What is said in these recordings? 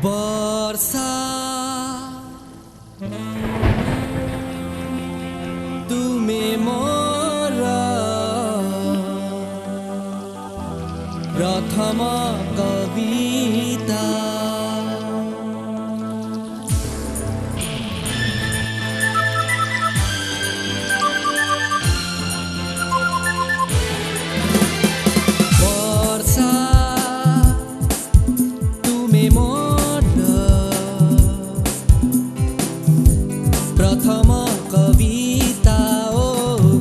वर्षा तुमे मोर प्रथम कविता। वर्षा तुमे मोर प्रथम कविता। ओ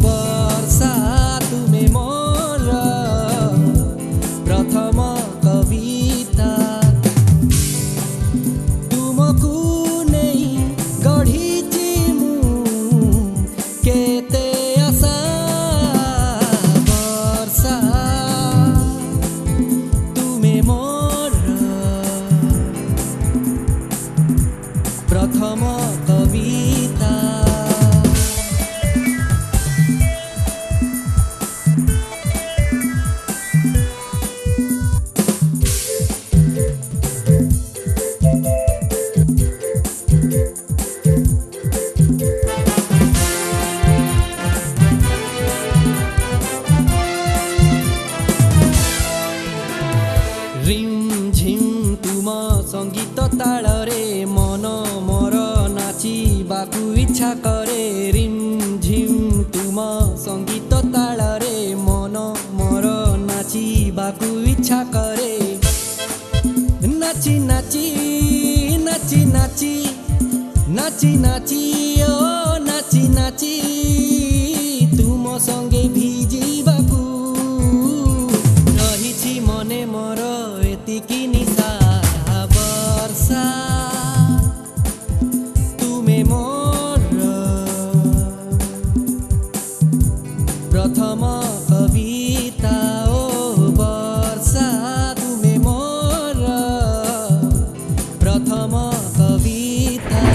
वर्षा तुमे मोर प्रथम कविता। तुमको नहीं गढ़ीची मु केते आशा। वर्षा तुमे मोर प्रथम कविता। रिम झिम तुम संगीत ताଳରେ मन मोर नाचिबाकु इच्छा करे। रिम झिम तुम संगीत ताଳରେ मन मोर नाचिबाकु इच्छा करे। नाची नाची नाची नाची नाची नाची ओ नाची नाची तुम संगे भिजिबाकु रहिछि मने मोर एतिकी निशा। वर्षा तुमे मोर प्रथम कविता। ओ वर्षा तुमे मोर प्रथम कविता।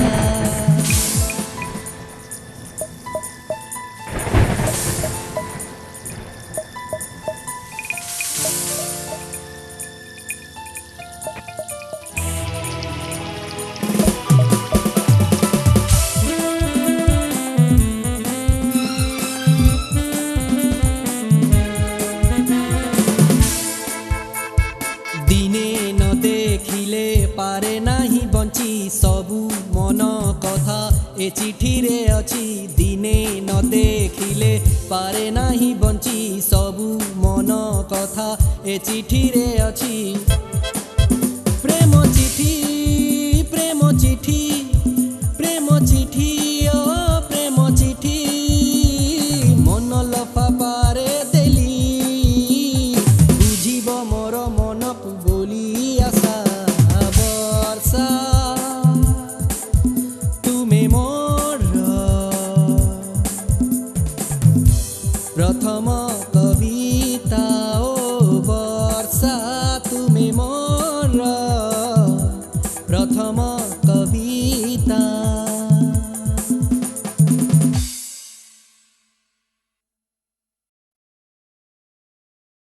दिने न देखिले पारे नाही बंची सबु मन कथा ए चिठी रे अछि। दिने न देखिले पारे नाही बंची सबु मन कथा ए चिठी रे अछि।